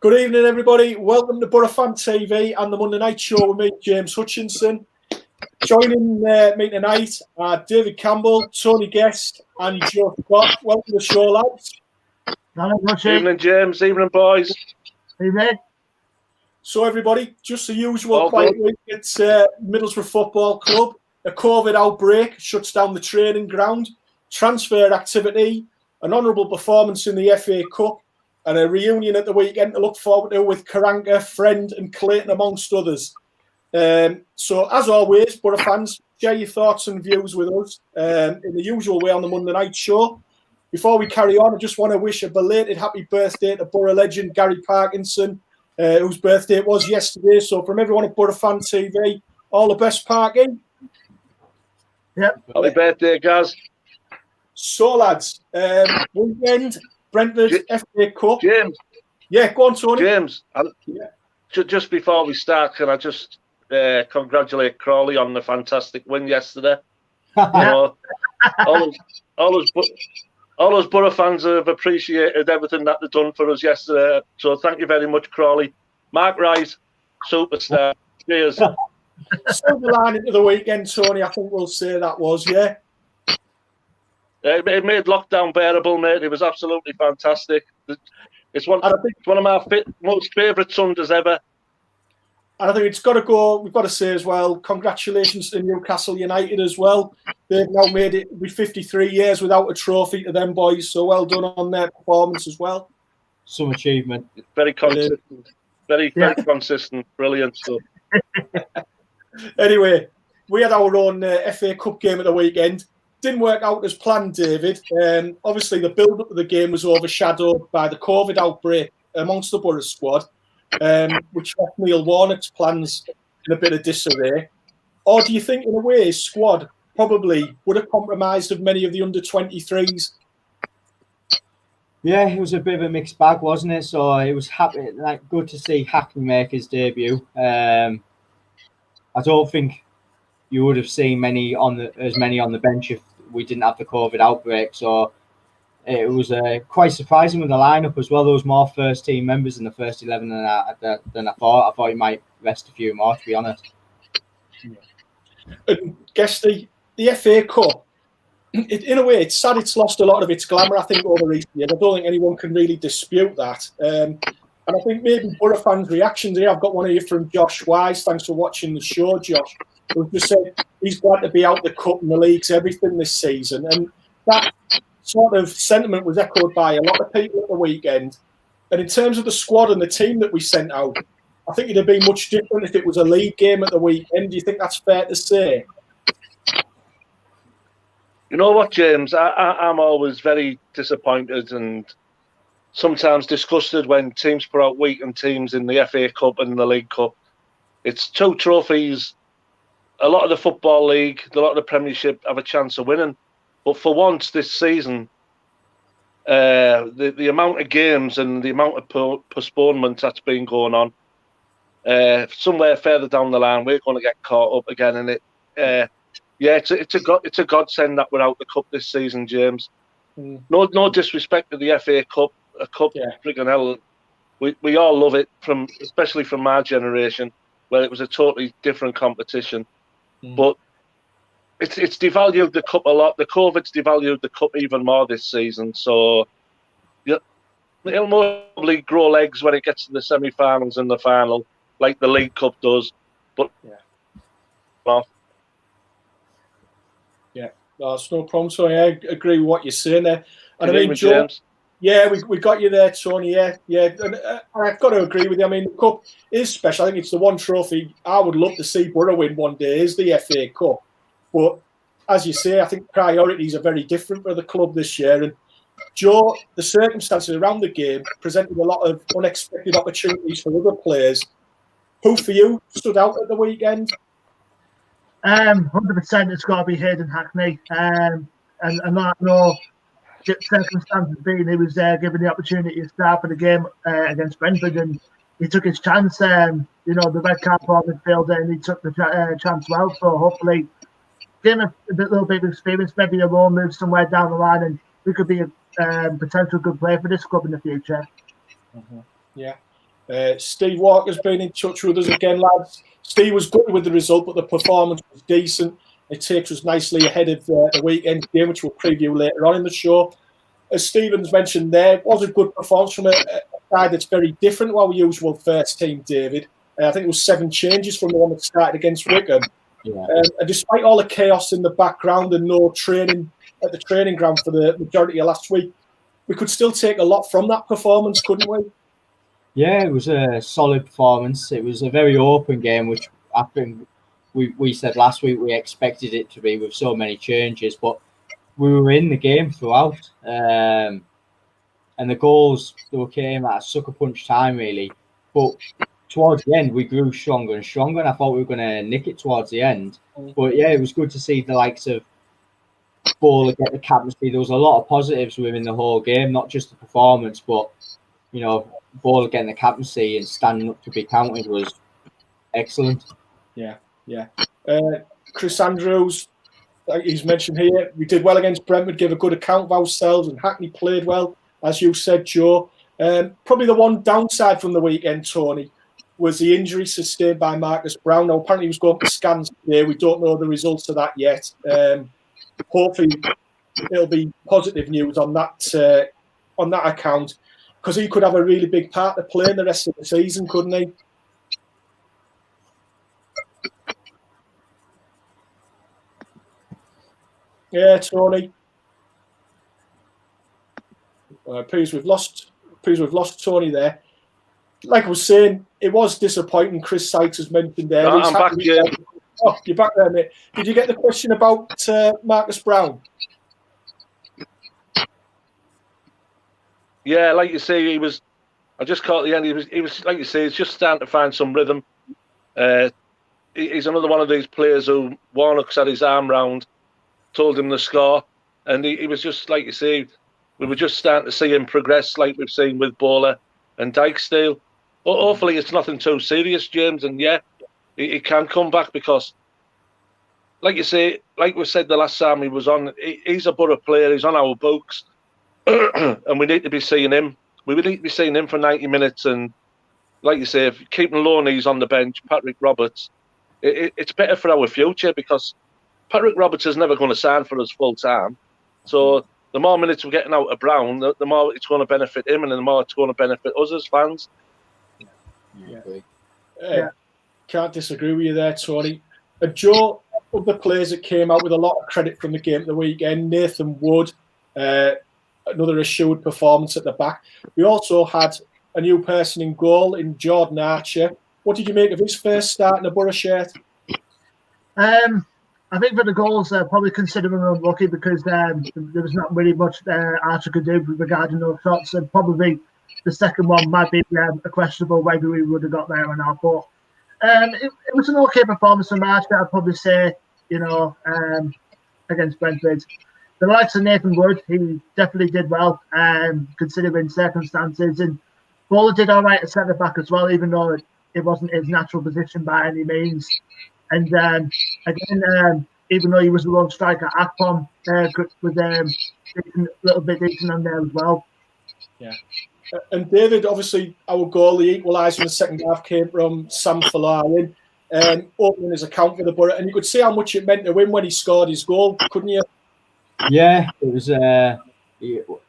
Good evening, everybody. Welcome to Boro Fan TV and the Monday Night Show with me, James Hutchinson. Joining me tonight are David Campbell, Tony Guest, and Joe Scott. Welcome to the show, lads. Evening, James. Evening, boys. Evening. So, everybody, just the usual quiet week at Middlesbrough Football Club. A COVID outbreak shuts down the training ground, transfer activity, an honourable performance in the FA Cup, and a reunion at the weekend to look forward to with Karanka, Friend and Clayton, amongst others. So, as always, Boro fans, share your thoughts and views with us in the usual way on the Monday Night Show. Before we carry on, I just want to wish a belated happy birthday to Boro legend Gary Parkinson, whose birthday it was yesterday. So, from everyone at Boro Fan TV, all the best, Parky. Yep. Happy birthday, guys. So, lads, weekend, Brentford, FA Cup. James. Yeah, go on, Tony. James, just before we start, can I just congratulate Crawley on the fantastic win yesterday? You know, all those Boro fans have appreciated everything that they've done for us yesterday. So thank you very much, Crawley. Mark Rice, superstar. Cheers. Silver lining to the weekend, Tony, I think we'll say that was, yeah. It made lockdown bearable, mate. It was absolutely fantastic. It's one of my most favourite Sundays ever. And I think it's got to go, we've got to say as well, congratulations to Newcastle United as well. They've now made it with 53 years without a trophy to them boys, so well done on their performance as well. Some achievement. Very consistent. Very consistent. Brilliant stuff. Anyway, we had our own FA Cup game at the weekend. Didn't work out as planned, David. Obviously, the build-up of the game was overshadowed by the COVID outbreak amongst the Boro squad, which left Neil Warnock's plans in a bit of disarray. Or do you think, in a way, his squad probably would have compromised of many of the under-23s? Yeah, it was a bit of a mixed bag, wasn't it? So it was good to see Hackney make his debut. I don't think you would have seen as many on the bench if we didn't have the COVID outbreak. So it was quite surprising with the lineup as well. There was more first team members in the first 11 than I thought. I thought he might rest a few more, to be honest. And Guesty, the FA Cup, in a way, it's sad it's lost a lot of its glamour, I think, over recent years. I don't think anyone can really dispute that. And I think maybe Boro fans' reactions here, I've got one here from Josh Wise. Thanks for watching the show, Josh. Who just said he's glad to be out the cup and the leagues, everything this season. And that sort of sentiment was echoed by a lot of people at the weekend. And in terms of the squad and the team that we sent out, I think it'd be much different if it was a league game at the weekend. Do you think that's fair to say? You know what, James? I'm always very disappointed and sometimes disgusted when teams put out weakened teams in the FA Cup and the League Cup. It's two trophies. A lot of the Football League, a lot of the Premiership have a chance of winning. But for once this season, the amount of games and the amount of postponement that's been going on, somewhere further down the line, we're going to get caught up again in it. It's a godsend that we're out the cup this season, James. No disrespect to the FA Cup, friggin' hell. We all love it, especially from my generation, where it was a totally different competition. But it's devalued the cup a lot. The COVID's devalued the cup even more this season. So it'll probably grow legs when it gets to the semi-finals and the final, like the League Cup does. But that's no problem. So I agree with what you're saying there. And I mean, Joe, James? Yeah, we got you there, Tony. Yeah. And I've got to agree with you. I mean, the Cup is special. I think it's the one trophy I would love to see Boro win one day is the FA Cup. But as you say, I think priorities are very different for the club this year. And Joe, the circumstances around the game presented a lot of unexpected opportunities for other players. Who for you stood out at the weekend? 100% it's got to be Hayden Hackney. And I know circumstances being he was given the opportunity to start for the game against Brentford, and he took his chance. The red card for midfielder, and he took the chance well. So hopefully, give him a little bit of experience, maybe a role move somewhere down the line, and we could be a potential good player for this club in the future. Yeah. Steve Walker's been in touch with us again, lads. Steve was good with the result, but the performance was decent. It takes us nicely ahead of the weekend game, which we'll preview later on in the show. As Stephen's mentioned there, it was a good performance from a side that's very different to our usual first team, David. I think it was 7 changes from the one that started against Wickham. Yeah. And despite all the chaos in the background and no training at the training ground for the majority of last week, we could still take a lot from that performance, couldn't we? Yeah, it was a solid performance. It was a very open game, which I think we said last week we expected it to be with so many changes, but we were in the game throughout. And the goals they came at a sucker punch time, really. But towards the end, we grew stronger and stronger, and I thought we were going to nick it towards the end. But yeah, it was good to see the likes of Boro get the captaincy. There was a lot of positives within the whole game, not just the performance, but Boro getting the captaincy and standing up to be counted was excellent. Yeah. Chris Andrews, like he's mentioned here, we did well against Brentford, gave a good account of ourselves, and Hackney played well, as you said, Joe. Probably the one downside from the weekend, Tony, was the injury sustained by Marcus Brown. Now, apparently he was going for scans today. We don't know the results of that yet. Hopefully it'll be positive news on that account, because he could have a really big part to play in the rest of the season, couldn't he? Yeah, Tony. Please, we've lost Tony there. Like I was saying, it was disappointing. Chris Sykes has mentioned there. I'm back, yeah. Oh, you're back there, mate. Did you get the question about Marcus Brown? Yeah, like you say, I just caught the end. He was like you say, he's just starting to find some rhythm. He's another one of these players who Warnock's had his arm round, told him to score, and he was just like you say. We were just starting to see him progress, like we've seen with Bowler and Dykesdale. But hopefully, it's nothing too serious, James. And yeah, he can come back because, like you say, like we said the last time he was on, he's a Boro player. He's on our books. And we need to be seeing him. We would need to be seeing him for 90 minutes. And like you say, if keeping Loney's on the bench, Patrick Roberts, it's better for our future because Patrick Roberts is never going to sign for us full time. So the more minutes we're getting out of Brown, the more it's going to benefit him, and the more it's going to benefit us as fans. Can't disagree with you there, Tony. Joe, of the players that came out with a lot of credit from the game at the weekend, Nathan Wood, another assured performance at the back. We also had a new person in goal in Jordan Archer. What did you make of his first start in a Boro shirt? I think for the goals, probably consider him unlucky because there was not really much Archer could do regarding those shots, and probably the second one might be a questionable whether we would have got there or not. But it was an okay performance from Archer, I'd probably say, against Brentford. The likes of Nathan Wood, he definitely did well, considering circumstances, and Bowler did all right at centre back as well, even though it wasn't his natural position by any means. And again, even though he was the lone striker, Akpom was a little bit decent on there as well. Yeah. And David, obviously, our goal, the equaliser in the second half, came from Sam Falarin, opening his account for the Boro. And you could see how much it meant to him when he scored his goal, couldn't you? Yeah, it was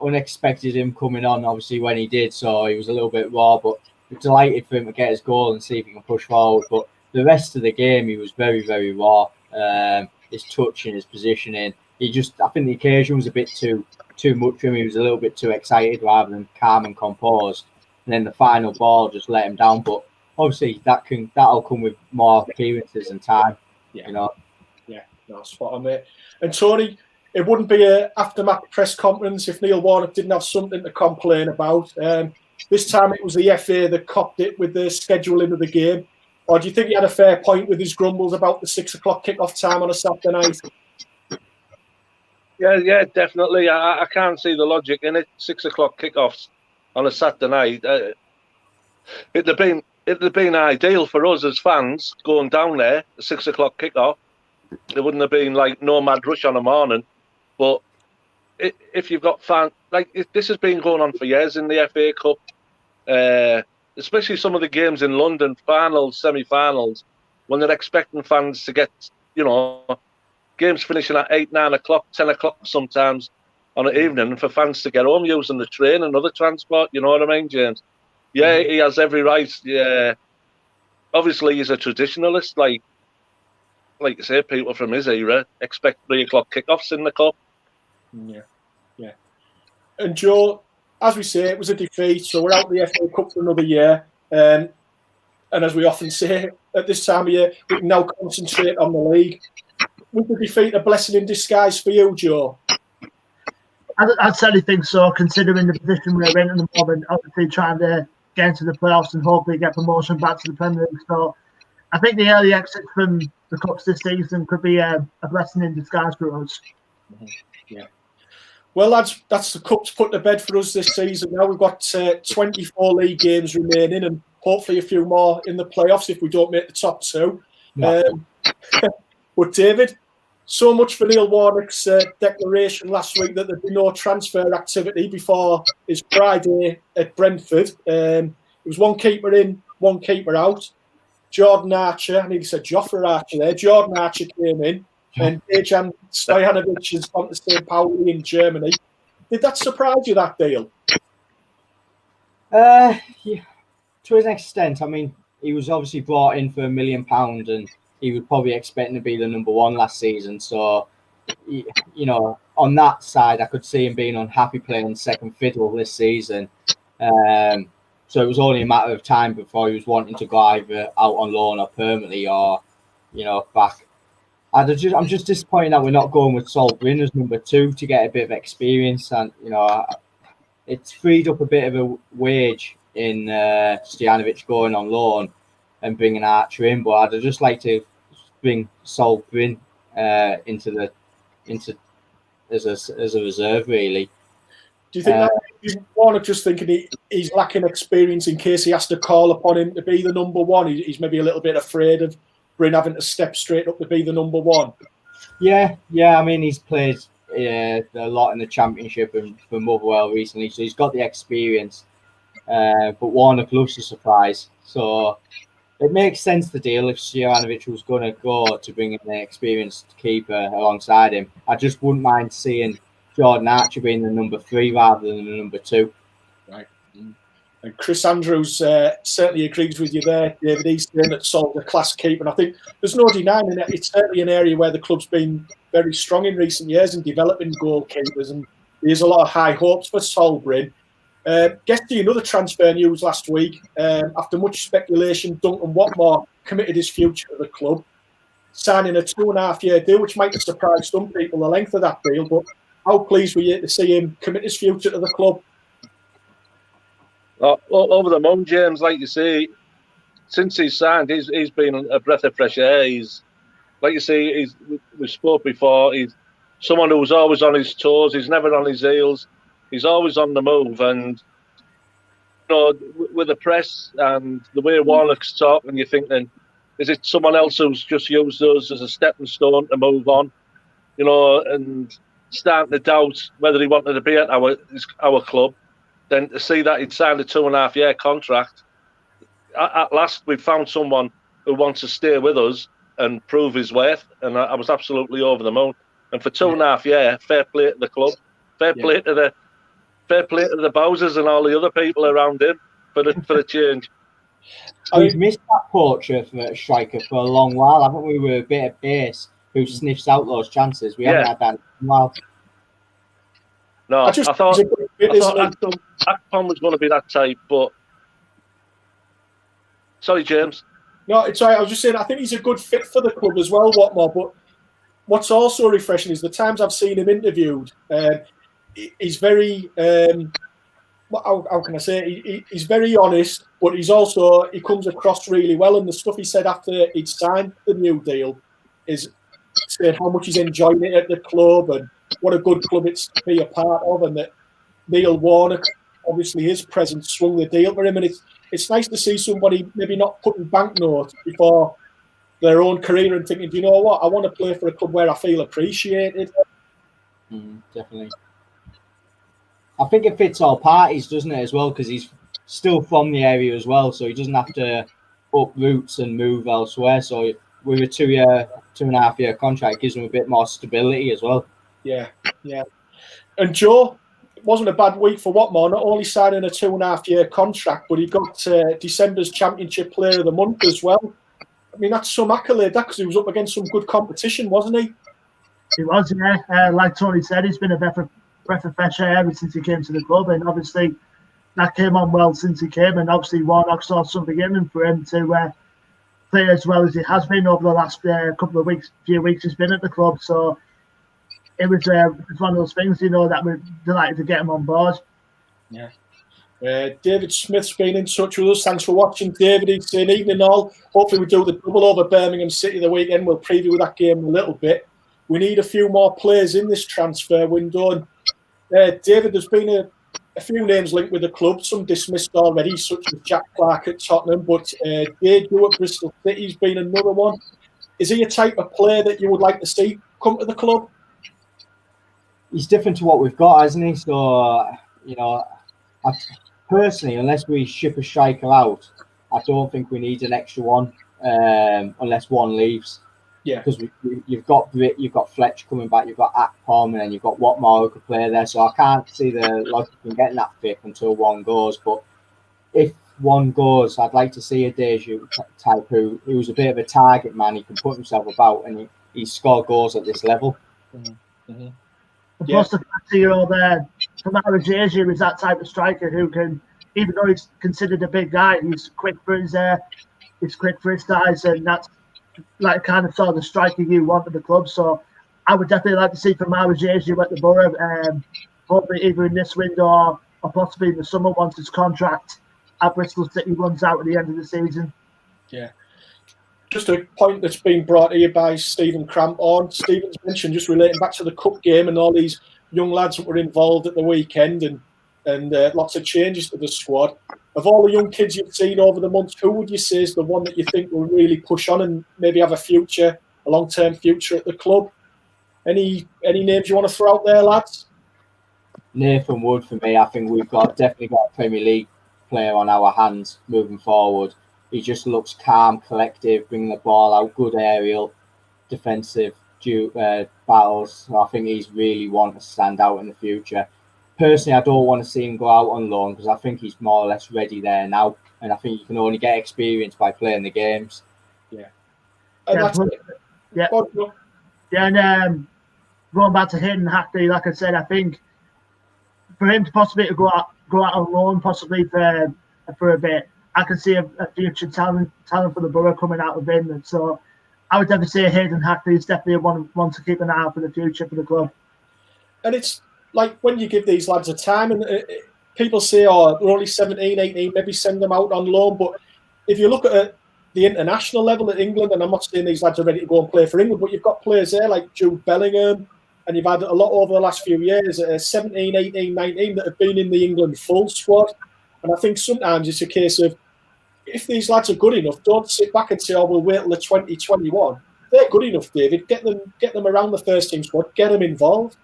unexpected him coming on, obviously, when he did. So he was a little bit raw, but we're delighted for him to get his goal and see if he can push forward. But the rest of the game, he was very, very raw. His touch and his positioning. I think the occasion was a bit too much for him. He was a little bit too excited rather than calm and composed. And then the final ball just let him down. But obviously, that'll come with more appearances and time. Yeah, no, spot on, mate. And Tony, it wouldn't be an aftermath press conference if Neil Warnock didn't have something to complain about. This time it was the FA that copped it with the scheduling of the game. Or do you think he had a fair point with his grumbles about the 6 o'clock kickoff time on a Saturday night? Yeah, definitely. I can't see the logic in it. 6 o'clock kickoffs on a Saturday night. It'd have been ideal for us as fans going down there. The 6 o'clock kickoff. It wouldn't have been like no mad rush on a morning. But if you've got fans, this has been going on for years in the FA Cup. especially some of the games in London, finals, semi-finals, when they're expecting fans to get, games finishing at 8, 9 o'clock, 10 o'clock sometimes on an evening, and for fans to get home using the train and other transport. You know what I mean, James? Yeah, he has every right. Yeah, obviously he's a traditionalist. Like you say, people from his era expect 3 o'clock kickoffs in the cup. Yeah. And Joe, as we say, it was a defeat, so we're out the FA Cup for another year. And as we often say at this time of year, we can now concentrate on the league. Was the defeat a blessing in disguise for you, Joe? I'd certainly think so, considering the position we're in at the moment, obviously trying to get into the playoffs and hopefully get promotion back to the Premier League. So I think the early exit from the Cups this season could be a blessing in disguise for us. Yeah. Well, lads, that's the Cups put to bed for us this season. Now we've got 24 league games remaining and hopefully a few more in the playoffs if we don't make the top 2. Yeah. But David, so much for Neil Warnock's declaration last week that there'd be no transfer activity before his Friday at Brentford. It was one keeper in, one keeper out. Jordan Archer, I nearly said Jofra Archer there. Jordan Archer came in, and Dejan Stojanovic has gone to St. Pauli in Germany. Did that surprise you, that deal? Yeah, to an extent. I mean, he was obviously brought in for £1 million, and he was probably expecting to be the number 1 last season. So, on that side, I could see him being unhappy playing second fiddle this season. So it was only a matter of time before he was wanting to go either out on loan or permanently or, back. I'm just disappointed that we're not going with Sol Brynn as number 2 to get a bit of experience. And, it's freed up a bit of a wage in Stojanovic going on loan and bringing Archer in. But I'd just like to bring Sol Brynn into as a reserve, really. Do you think that is Warnock just thinking he's lacking experience in case he has to call upon him to be the number 1? He's maybe a little bit afraid of Brynn having to step straight up to be the number 1. Yeah. I mean, he's played a lot in the Championship and for Motherwell recently, so he's got the experience. But Warnock loves the surprise, so it makes sense the deal if Stojanovic was going to go to bring in an experienced keeper alongside him. I just wouldn't mind seeing Jordan Archer being the number 3 rather than the number 2. Right. And Chris Andrews certainly agrees with you there, David. He's saying that Sol's a class keeper. And I think there's no denying it. It's certainly an area where the club's been very strong in recent years in developing goalkeepers. And there's a lot of high hopes for Sol Brynn. Getting another transfer news last week. After much speculation, Duncan Watmore committed his future to the club, signing a 2.5-year deal, which might have surprised some people, the length of that deal. But how pleased were you to see him commit his future to the club? Over the moon, James, like you say, since he's signed, he's been a breath of fresh air. He's, like you say, we spoke before, he's someone who's always on his toes. He's never on his heels. He's always on the move. And, with the press and the way Warnock's talking, you're thinking, is it someone else who's just used us as a stepping stone to move on? And starting to doubt whether he wanted to be at our club. Then to see that he'd signed a 2.5-year contract, at last we found someone who wants to stay with us and prove his worth, and I was absolutely over the moon. And for 2.5 years, fair play to the club, fair play to the Bowsers and all the other people around him for the change. We've missed that poacher for a striker for a long while, haven't we? We're a bit of base who sniffs out those chances. We haven't had that in a while. No, I thought Akpom was going to be that type, but sorry, James. No, it's all right. I was just saying I think he's a good fit for the club as well, Watmore. But what's also refreshing is the times I've seen him interviewed. He's very, how can I say? He's very honest, but he comes across really well. And the stuff he said after he'd signed the new deal is saying how much he's enjoying it at the club and what a good club it's to be a part of, and that Neil Warnock, obviously his presence swung the deal for him. And it's nice to see somebody maybe not putting banknotes before their own career and thinking, do you know what, I want to play for a club where I feel appreciated. Definitely. I think it fits all parties, doesn't it, as well? Because he's still from the area as well, so he doesn't have to uproot and move elsewhere. So with a 2.5 year contract, it gives him a bit more stability as well. Yeah. And Joe, it wasn't a bad week for Watmore, not only signing a 2.5 year contract, but he got December's Championship Player of the Month as well. I mean, that's some accolade, that, because he was up against some good competition, wasn't he? He was, yeah. Like Tony said, he's been a breath of fresh air ever since he came to the club, and obviously that came on well since he came, and obviously Warnock saw something in him for him to play as well as he has been over the last few weeks he's been at the club. So it was one of those things, that we're delighted to get him on board. Yeah. David Smith's been in touch with us. Thanks for watching, David. He's saying, evening all. Hopefully we do the double over Birmingham City the weekend. We'll preview that game a little bit. We need a few more players in this transfer window. And, David, there's been a few names linked with the club, some dismissed already, such as Jack Clark at Tottenham, but Deju at Bristol City's been another one. Is he a type of player that you would like to see come to the club? He's different to what we've got, isn't he? So, personally, unless we ship a striker out, I don't think we need an extra one unless one leaves. Yeah, because you've got Britt, you've got Fletch coming back, you've got Akpom, and then you've got Watmore who could play there. So I can't see the logic in getting that fifth until one goes. But if one goes, I'd like to see a Deju type who's a bit of a target man. He can put himself about and he score goals at this level. Mm-hmm. Plus the fact that Kamara Deju is that type of striker who can, even though he's considered a big guy, he's quick for his size, and that's like kind of sort of the striker you want at the club. So I would definitely like to see Kamara Deju at the Boro, hopefully either in this window or possibly in the summer once his contract at Bristol City runs out at the end of the season. Yeah. Just a point that's been brought here by Stephen Crampon. Stephen's mentioned, just relating back to the cup game and all these young lads that were involved at the weekend and lots of changes to the squad. Of all the young kids you've seen over the months, who would you say is the one that you think will really push on and maybe have a long-term future at the club? Any names you want to throw out there, lads? Nathan Wood for me. I think we've definitely got a Premier League player on our hands moving forward. He just looks calm, collective, bringing the ball out, good aerial, defensive battles. So I think he's really one to stand out in the future. Personally, I don't want to see him go out on loan because I think he's more or less ready there now. And I think you can only get experience by playing the games. Yeah. And going back to Hayden Hackney, like I said, I think for him to possibly go out on loan, possibly for a bit, I can see a future talent for the Borough coming out of him. And so I would definitely say Hayden Hackney is definitely one to keep an eye out for the future for the club. And it's like when you give these lads a time, and people say, oh, they're only 17, 18, maybe send them out on loan. But if you look at the international level at England, and I'm not saying these lads are ready to go and play for England, but you've got players there like Jude Bellingham, and you've had a lot over the last few years, 17, 18, 19, that have been in the England full squad. And I think sometimes it's a case of, if these lads are good enough, don't sit back and say, oh, we'll wait till the 2021. They're good enough, David. Get them around the first team squad, get them involved.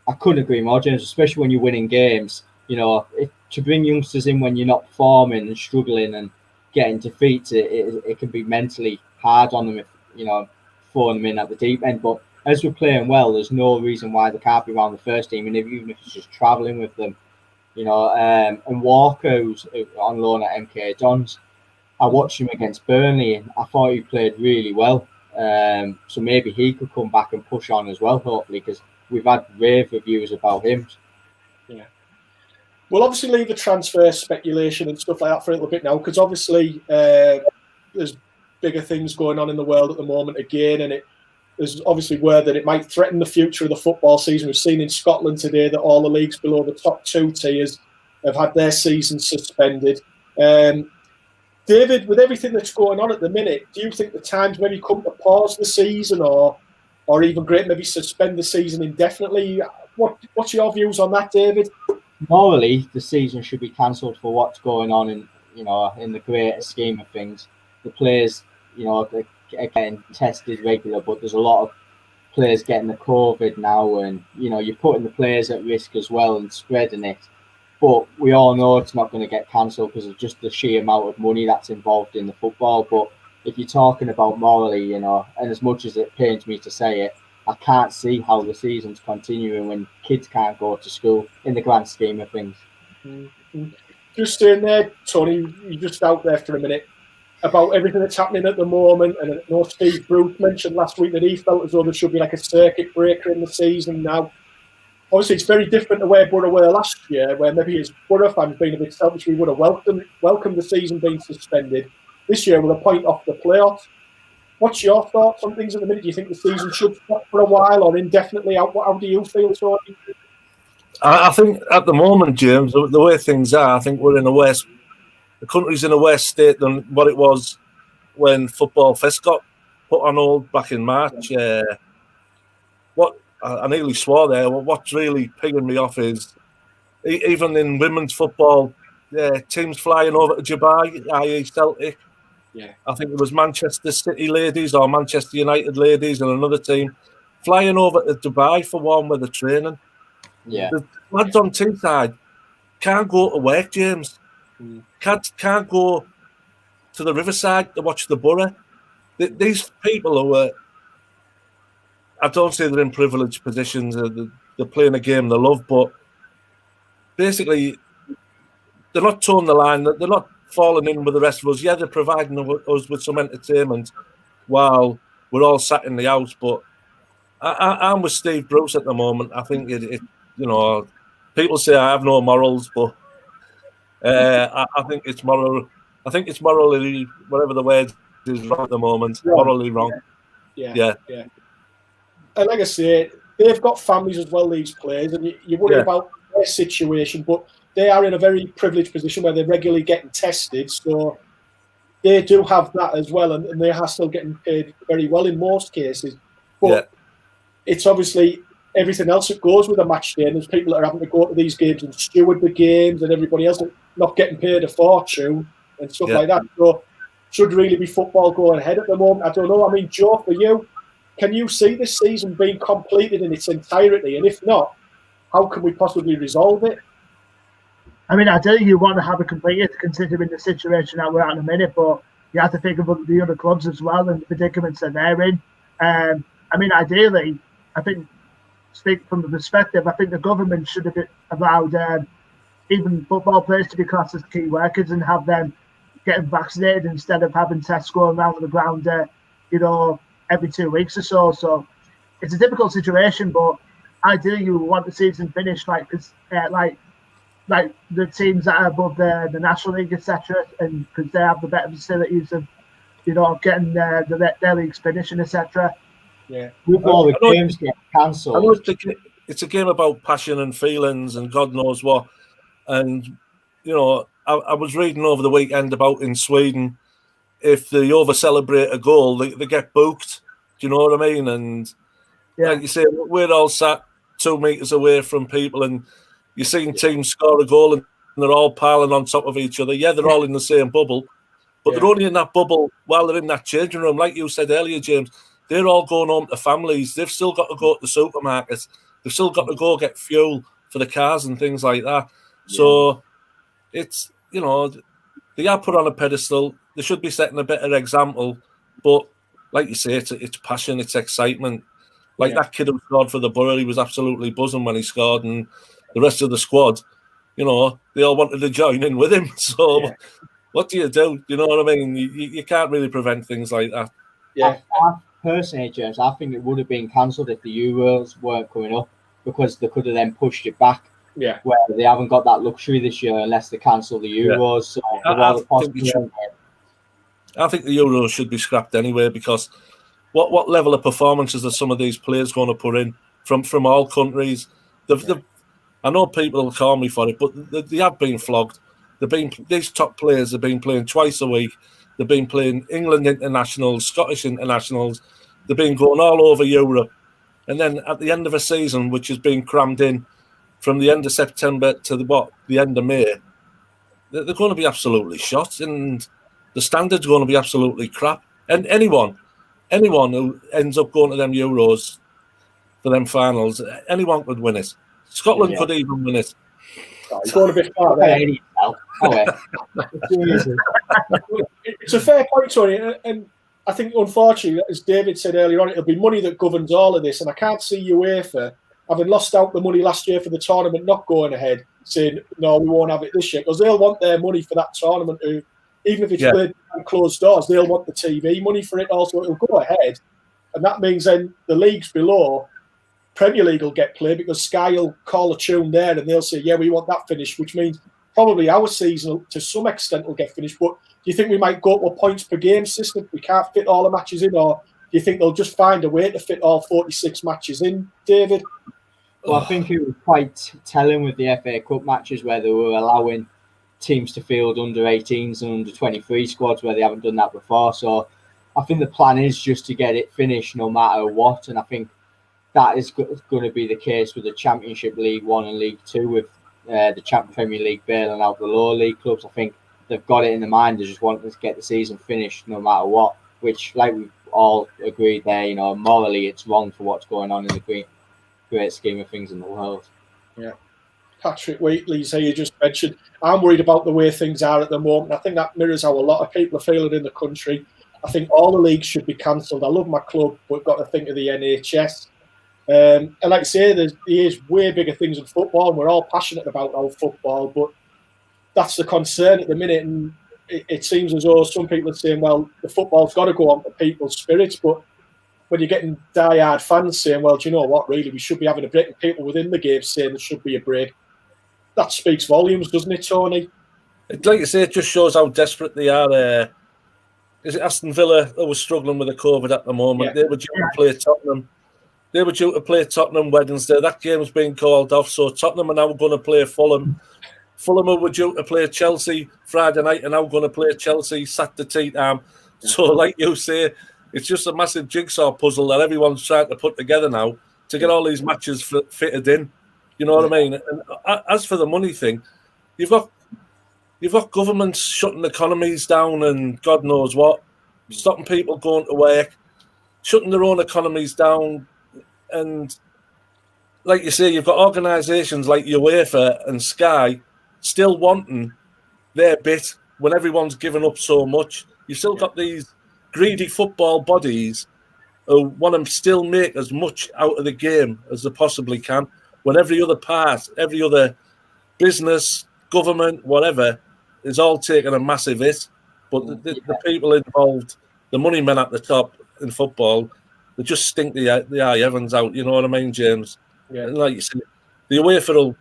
I couldn't agree more, James, especially when you're winning games. To bring youngsters in when you're not performing and struggling and getting defeats, it can be mentally hard on them if, throwing them in at the deep end. But as we're playing well, there's no reason why they can't be around the first team, and even if it's just travelling with them, and Walker, who's on loan at MK Dons, I watched him against Burnley and I thought he played really well. So maybe he could come back and push on as well, hopefully, because we've had rave reviews about him. Yeah. We'll obviously leave the transfer speculation and stuff like that for a little bit now, because obviously there's bigger things going on in the world at the moment again, and there's obviously word that it might threaten the future of the football season. We've seen in Scotland today that all the leagues below the top 2 tiers have had their season suspended. David, with everything that's going on at the minute, do you think the time's maybe come to pause the season or even great, maybe suspend the season indefinitely? What's your views on that, David? Morally, the season should be cancelled for what's going on in the greater scheme of things. The players, they're getting tested regular, but there's a lot of players getting the COVID now, and you're putting the players at risk as well and spreading it. But we all know it's not going to get cancelled because of just the sheer amount of money that's involved in the football. But if you're talking about morally, and as much as it pains me to say it, I can't see how the season's continuing when kids can't go to school in the grand scheme of things. Mm-hmm. Just saying there, Tony, you're just out there for a minute about everything that's happening at the moment. And I know Steve Bruce mentioned last week that he felt as though there should be like a circuit breaker in the season now. Obviously, it's very different to where Boro were last year, where maybe as Boro fans being a bit selfish, we would have welcomed the season being suspended. This year, with a point off the playoffs. What's your thoughts on things at the minute? Do you think the season should stop for a while or indefinitely? How do you feel, Tony? I think at the moment, James, the way things are, I think we're in the country's in a worse state than what it was when Football Fest got put on hold back in March. I nearly swore there. What's really pigging me off is even in women's football, teams flying over to Dubai, i.e. Celtic. Yeah. I think it was Manchester City ladies or Manchester United ladies and another team flying over to Dubai for warm weather training. Yeah. The lads on Teesside can't go to work, James. Can't go to the Riverside to watch the Boro. These people who are, I don't say they're in privileged positions, they're playing a game they love, but basically they're not towing the line, they're not falling in with the rest of us. Yeah, they're providing us with some entertainment while we're all sat in the house, but I'm with Steve Bruce at the moment. I think people say I have no morals, but I think it's moral. I think it's morally, whatever the word is, wrong at the moment. Morally wrong. Yeah. And like I say, they've got families as well, these players, and you worry about their situation, but they are in a very privileged position where they're regularly getting tested, so they do have that as well, and they are still getting paid very well in most cases. But it's obviously everything else that goes with a match day, and there's people that are having to go to these games and steward the games, and everybody else not getting paid a fortune and stuff like that. So should really be football going ahead at the moment. I don't know. I mean, Joe, for you, can you see this season being completed in its entirety? And if not, how can we possibly resolve it? I mean, ideally, you want to have it completed considering the situation that we're at in a minute, but you have to think about the other clubs as well and the predicaments that they're in. I mean, ideally, I think, speaking from the perspective, I think the government should have allowed even football players to be classed as key workers and have them getting vaccinated instead of having tests going around the ground, every 2 weeks or so. So it's a difficult situation, but ideally you want the season finished like the teams that are above the National League, etc., and because they have the better facilities of getting their leagues finishing, etc. Yeah, with all the games getting cancelled. It's a game about passion and feelings and God knows what. And I was reading over the weekend about in Sweden, if they over celebrate a goal, they get booked. Do you know what I mean? And like you say, we're all sat 2 meters away from people, and you're seeing teams score a goal and they're all piling on top of each other. Yeah, they're all in the same bubble, but they're only in that bubble while they're in that changing room. Like you said earlier, James, they're all going home to families. They've still got to go to the supermarkets. They've still got to go get fuel for the cars and things like that. So it's, they are put on a pedestal. They should be setting a better example. But like you say, it's passion, it's excitement. Like that kid who scored for the Boro, he was absolutely buzzing when he scored, and the rest of the squad, they all wanted to join in with him. So what do? You know what I mean? You can't really prevent things like that. Yeah. I personally, James, I think it would have been cancelled if the Euros weren't coming up, because they could have then pushed it back. Yeah. Where they haven't got that luxury this year unless they cancel the Euros. Yeah. So I think the Euros should be scrapped anyway, because what level of performances are some of these players going to put in from all countries? I know people will call me for it, but they have been flogged. These top players have been playing twice a week. They've been playing England internationals, Scottish internationals. They've been going all over Europe. And then at the end of a season, which has been crammed in from the end of September to the end of May, they're going to be absolutely shot, and the standard's going to be absolutely crap. And anyone who ends up going to them Euros for them finals, anyone could win it. Scotland could even win it. It's going a bit far there. It's a fair point, Tony, and I think, unfortunately, as David said earlier on, it'll be money that governs all of this, and I can't see UEFA, having lost out the money last year for the tournament not going ahead, saying, no, we won't have it this year, because they'll want their money for that tournament, even if it's played behind closed doors, they'll want the TV money for it also. It'll go ahead, and that means then the leagues below, Premier League will get played because Sky will call a tune there and they'll say, yeah, we want that finished, which means probably our season to some extent will get finished. But do you think we might go to a points per game system? We can't fit all the matches in, or do you think they'll just find a way to fit all 46 matches in, David? Well, I think it was quite telling with the FA Cup matches where they were allowing teams to field under 18s and under 23 squads where they haven't done that before. So I think the plan is just to get it finished no matter what. And I think that is going to be the case with the Championship, League One and League Two, with the Premier League bailing out the lower league clubs. I think they've got it in their mind. They just want to get the season finished no matter what, which, like we've all agreed there, morally it's wrong for what's going on in the great scheme of things in the world. Yeah. Patrick Wheatley's here, you just mentioned. I'm worried about the way things are at the moment. I think that mirrors how a lot of people are feeling in the country. I think all the leagues should be cancelled. I love my club, but we've got to think of the NHS. And like I say, there's way bigger things in football, and we're all passionate about our football, but that's the concern at the minute. And it seems as though some people are saying, well, the football's got to go on for people's spirits, but when you're getting die-hard fans saying, well, do you know what, really, we should be having a break, and people within the game saying there should be a break, that speaks volumes, doesn't it, Tony? Like you say, it just shows how desperate they are. Is it Aston Villa that was struggling with the COVID at the moment? Yeah. They were due to play Tottenham. They were due to play Tottenham Wednesday. That game's been called off, so Tottenham are now going to play Fulham. Fulham were due to play Chelsea Friday night, and now going to play Chelsea Saturday tea time. So, like you say, it's just a massive jigsaw puzzle that everyone's trying to put together now to get all these matches fitted in. You know what I mean? And as for the money thing, you've got governments shutting economies down and God knows what, stopping people going to work, shutting their own economies down. And like you say, you've got organisations like UEFA and Sky still wanting their bit when everyone's given up so much. You've still got these greedy football bodies who want to still make as much out of the game as they possibly can, when every other part, every other business, government, whatever, is all taking a massive hit. But the people involved, the money men at the top in football, they just stink the eye heavens out. You know what I mean, James? Yeah. And like you said, the UEFA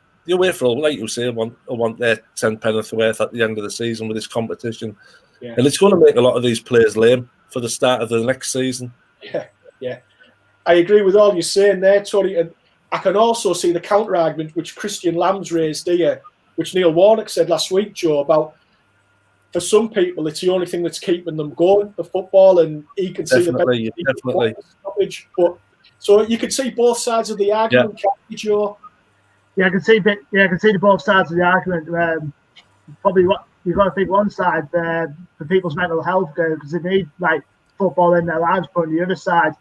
will, like you say, want their 10 penneth worth at the end of the season with this competition. Yeah. And it's going to make a lot of these players lame for the start of the next season. Yeah. I agree with all you're saying there, Tony. And I can also see the counter-argument which Christian Lamb's raised here, which Neil Warnock said last week, Joe, about for some people, it's the only thing that's keeping them going, the football, and he can see the stoppage. But so you can see both sides of the argument, can't you, Joe? Yeah, I can see the both sides of the argument. Probably what you've got to think one side for people's mental health, because they need like football in their lives. But on the other side,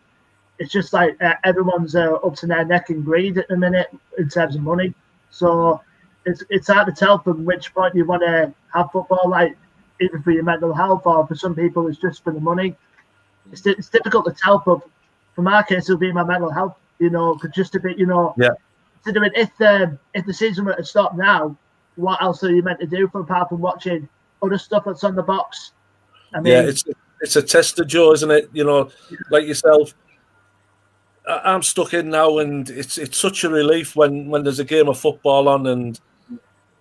it's just like everyone's up to their neck in greed at the minute in terms of money. So it's hard to tell from which point you want to have football, like either for your mental health or for some people it's just for the money. It's difficult to tell, but for my case it'll be my mental health, just a bit, considering if the season were to stop now, what else are you meant to do apart from watching other stuff that's on the box? I mean, it's a tester, Joe, isn't it? Like yourself, I'm stuck in now, and it's such a relief when there's a game of football on, and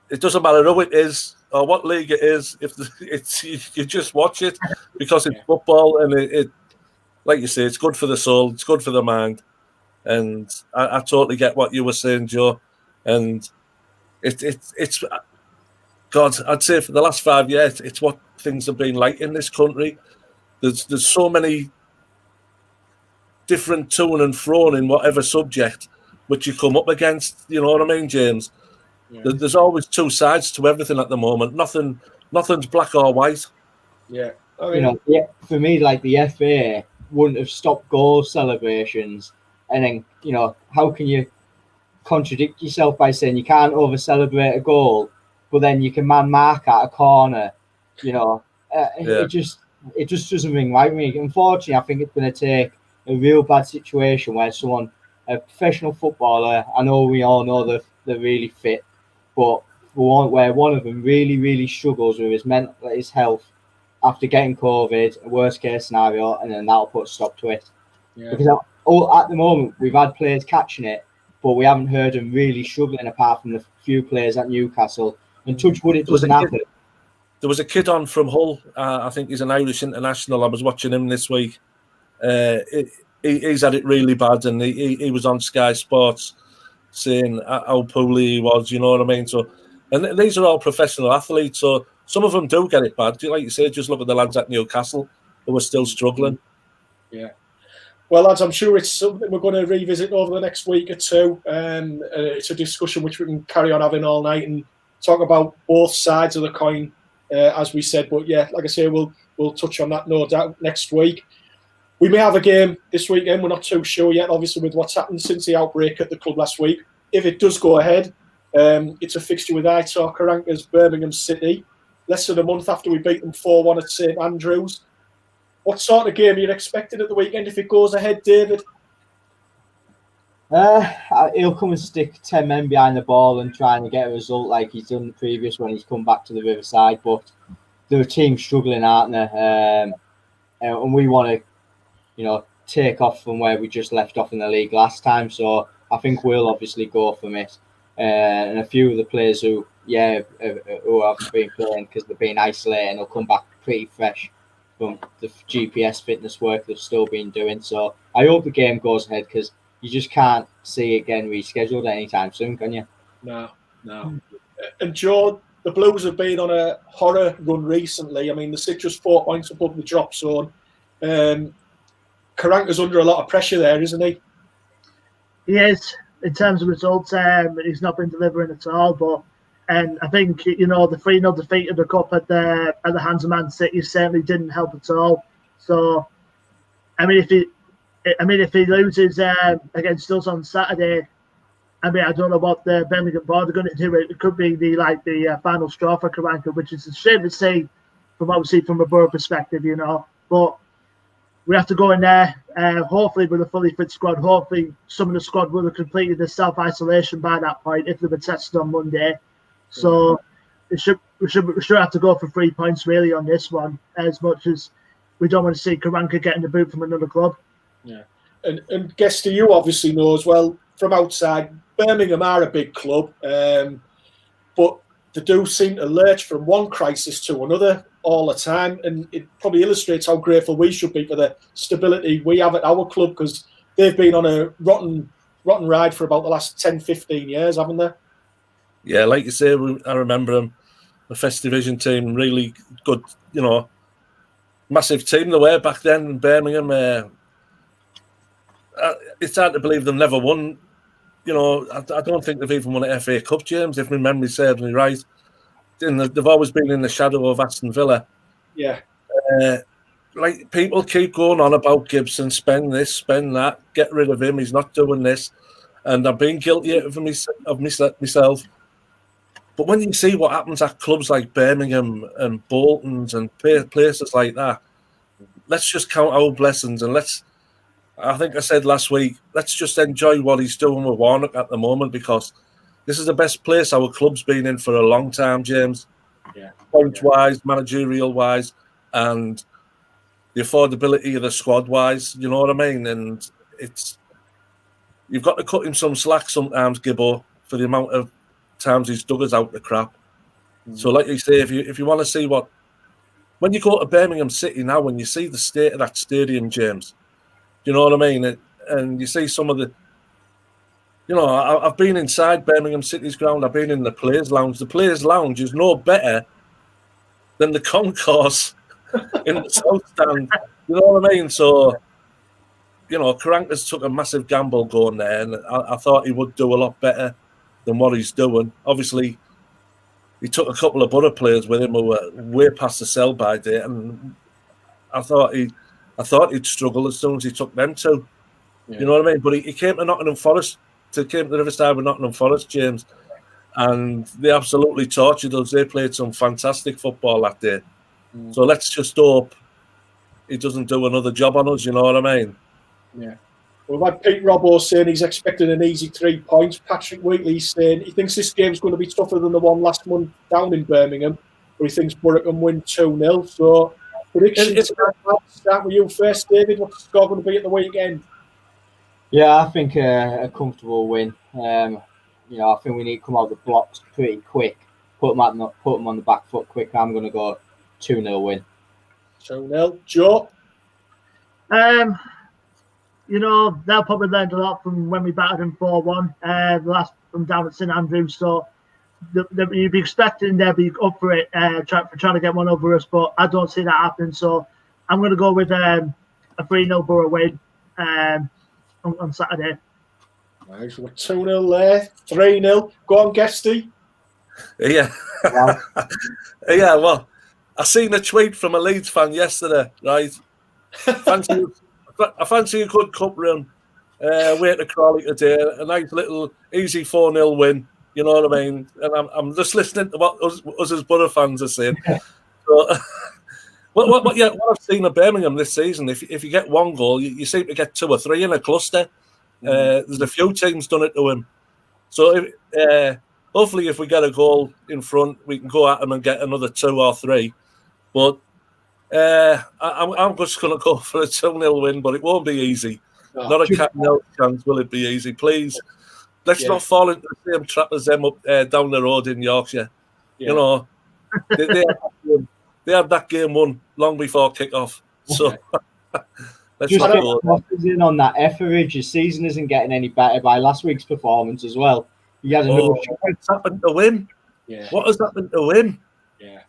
it doesn't matter who it is or what league it is. If you just watch it because it's football, and it like you say, it's good for the soul, it's good for the mind, and I totally get what you were saying, Joe. And it's God, I'd say for the last 5 years, it's what things have been like in this country. There's so many different to and fro in whatever subject which you come up against. You know what I mean, James? Yeah. There's always two sides to everything at the moment. Nothing's black or white. Yeah. For me, like the FA wouldn't have stopped goal celebrations, and then how can you contradict yourself by saying you can't over celebrate a goal, but then you can man mark at a corner. It just doesn't ring right with me. Unfortunately, I think it's going to take a real bad situation where someone, a professional footballer, I know we all know that they're really fit, but where one of them really struggles with his health after getting COVID, a worst case scenario, and then that'll put a stop to it. Yeah. Because at the moment we've had players catching it, but we haven't heard them really struggling apart from the few players at Newcastle. And touch wood, it doesn't happen. There was a kid on from Hull. I think he's an Irish international. I was watching him this week. He's had it really bad, and he was on Sky Sports saying how poorly he was. You know what I mean? So, and these are all professional athletes. So some of them do get it bad. Like you say, just look at the lads at Newcastle who are still struggling. Yeah. Well, lads, I'm sure it's something we're going to revisit over the next week or two. It's a discussion which we can carry on having all night and talk about both sides of the coin, as we said. But yeah, like I say, we'll touch on that no doubt next week. We may have a game this weekend. We're not too sure yet, obviously, with what's happened since the outbreak at the club last week. If it does go ahead, it's a fixture with Aitor Karanka's Birmingham City, less than a month after we beat them 4-1 at St Andrews. What sort of game are you expecting at the weekend if it goes ahead, David? He'll come and stick 10 men behind the ball and trying to get a result like he's done previous when he's come back to the Riverside. But they're a team struggling, aren't they? And we want to, take off from where we just left off in the league last time. So I think we'll obviously go from it. And a few of the players who haven't been playing because they've been isolated will come back pretty fresh from the GPS fitness work they've still been doing. So I hope the game goes ahead because you just can't see it getting rescheduled anytime soon, can you? No. And Joe, the Blues have been on a horror run recently. I mean, they're just 4 points above the drop zone. Karanka's under a lot of pressure there, isn't he? He is. In terms of results, he's not been delivering at all. And I think, the 3-0 defeat of the cup at the hands of Man City certainly didn't help at all. So, if he loses against us on Saturday, I don't know what the Birmingham board are going to do. It could be the final straw for Karanka, which is a shame to see from a Boro perspective, But we have to go in there, hopefully with a fully fit squad. Hopefully some of the squad will have completed the self-isolation by that point if they were tested on Monday. So we should have to go for 3 points really on this one, as much as we don't want to see Karanka getting the boot from another club. Yeah, and Guesty, you obviously know as well from outside, Birmingham are a big club, but they do seem to lurch from one crisis to another all the time, and it probably illustrates how grateful we should be for the stability we have at our club, because they've been on a rotten ride for about the last 10-15 years, haven't they? Yeah, like you say, I remember them, the First Division team, really good, massive team they were back then in Birmingham. It's hard to believe they've never won. I don't think they've even won an FA Cup, James, if my memory serves me right. And they've always been in the shadow of Aston Villa. Yeah. People keep going on about Gibson, spend this, spend that, get rid of him, he's not doing this. And I've been guilty of myself. But when you see what happens at clubs like Birmingham and Bolton's and places like that, let's just count our blessings and I think I said last week, let's just enjoy what he's doing with Warnock at the moment, because this is the best place our club's been in for a long time, James. Yeah. Point-wise, managerial-wise, and the affordability of the squad-wise, you know what I mean? And you've got to cut him some slack sometimes, Gibbo, for the amount of times he's dug us out the crap. So like you say, if you want to see when you go to Birmingham City now, when you see the state of that stadium, James, you know what I mean? And you see some of the, I've been inside Birmingham City's ground. I've been in the Players Lounge. The Players Lounge is no better than the concourse in the South Stand. You know what I mean? So, Karanka's took a massive gamble going there, and I thought he would do a lot better than what he's doing. Obviously, he took a couple of other players with him who were way past the sell-by date, and I thought he'd struggle as soon as he took them two. Yeah. You know what I mean? But he came to Nottingham Forest came to Riverside with Nottingham Forest, James, and they absolutely tortured us. They played some fantastic football that day. So let's just hope he doesn't do another job on us, you know what I mean? Yeah. We've had Pete Robbo saying he's expecting an easy 3 points. Patrick Wheatley's saying he thinks this game's going to be tougher than the one last month down in Birmingham, where he thinks Boro can win 2-0. So, predictions, start with you first, David. What's the score going to be at the weekend? Yeah, I think a comfortable win. I think we need to come out of the blocks pretty quick. Put them on the back foot quick. I'm going to go 2-0 win. 2-0. Joe? They'll probably learned a lot from when we battered them 4-1 last from down at St Andrews. So you'd be expecting they'll be up for it, trying to get one over us. But I don't see that happening. So I'm going to go with a 3-0 Boro win on Saturday. Nice. We're 2-0 there. 3-0. Go on, Guesty. Yeah. Wow. Yeah, well, I seen a tweet from a Leeds fan yesterday, right? I fancy a good cup run. Way to Crawley today. A nice little easy 4-0 win. You know what I mean? And I'm just listening to what us as Boro fans are saying. So, what I've seen of Birmingham this season, if you get one goal, you seem to get 2 or 3 in a cluster. There's a few teams done it to him. So hopefully if we get a goal in front, we can go at them and get another 2 or 3. But I'm just going to go for a 2-0 win, but it won't be easy. Not a cat and mouse chance will it be easy. Please, let's not fall into the same trap as them up down the road in Yorkshire. Yeah. You know, they had that game won long before kick-off. So let's just not go. In on that Etheridge. His season isn't getting any better by last week's performance as well. He had another shot. What's happened to him? Yeah. What has happened to him? Yeah.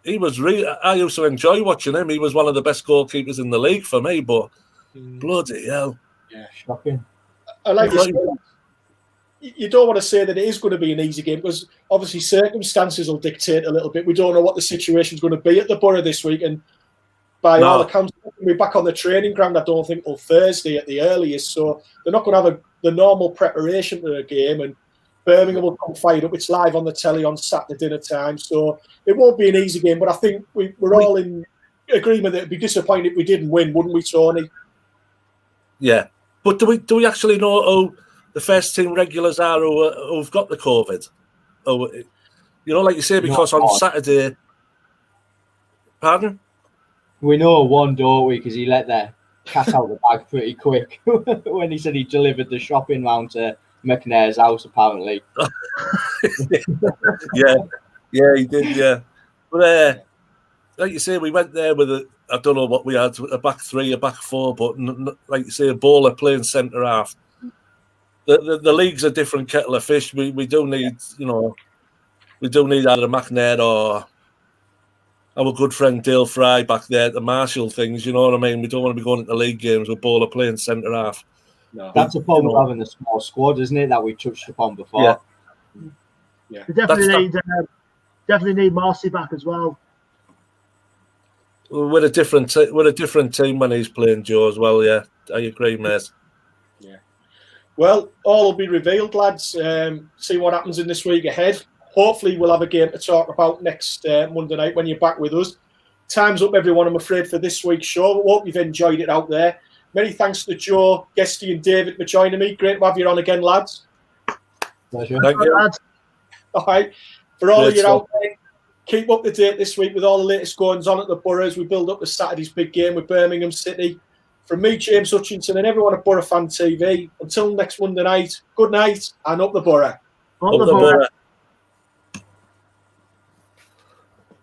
He was really. I used to enjoy watching him. He was one of the best goalkeepers in the league for me. But bloody hell, yeah, shocking. I like this. You don't want to say that it is going to be an easy game because obviously circumstances will dictate a little bit. We don't know what the situation is going to be at the Boro this week, and by all accounts, we're back on the training ground. I don't think till Thursday at the earliest. So they're not going to have the normal preparation for a game, and Birmingham will come fired up. It's live on the telly on Saturday dinner time, so it won't be an easy game. But I think we're all in agreement that it'd be disappointing if we didn't win, wouldn't we, Tony? Yeah, but do we actually know who the first team regulars are who've got the COVID? Oh, like you say, because on Saturday. Pardon? We know one, don't we? Because he let the cat out the bag pretty quick when he said he delivered the shopping round to McNair's house, apparently. yeah, he did, yeah. But like you say, we went there with I don't know what we had, a back 3, a back 4, but like you say, a bowler playing centre half. The league's a different kettle of fish. We do need, we do need either McNair or our good friend Dale Fry back there to marshal things, you know what I mean? We don't want to be going into league games with bowler playing centre half. No. That's a problem with having a small squad, isn't it? That we touched upon before. Yeah. We definitely need Marcy back as well. We're a different team when he's playing, Joe, as well. Yeah, I agree, mate. Yeah. Well, all will be revealed, lads. See what happens in this week ahead. Hopefully, we'll have a game to talk about next Monday night when you're back with us. Time's up, everyone, I'm afraid, for this week's show. Hope you've enjoyed it out there. Many thanks to Joe, Guesty and David for joining me. Great to have you on again, lads. Pleasure. Thank you. Lads. All right. For all of you out there, keep up to date this week with all the latest goings on at the Boro as we build up to Saturday's big game with Birmingham City. From me, James Hutchinson, and everyone at Boro Fan TV, until next Monday night, good night and up the Boro. Up the Boro.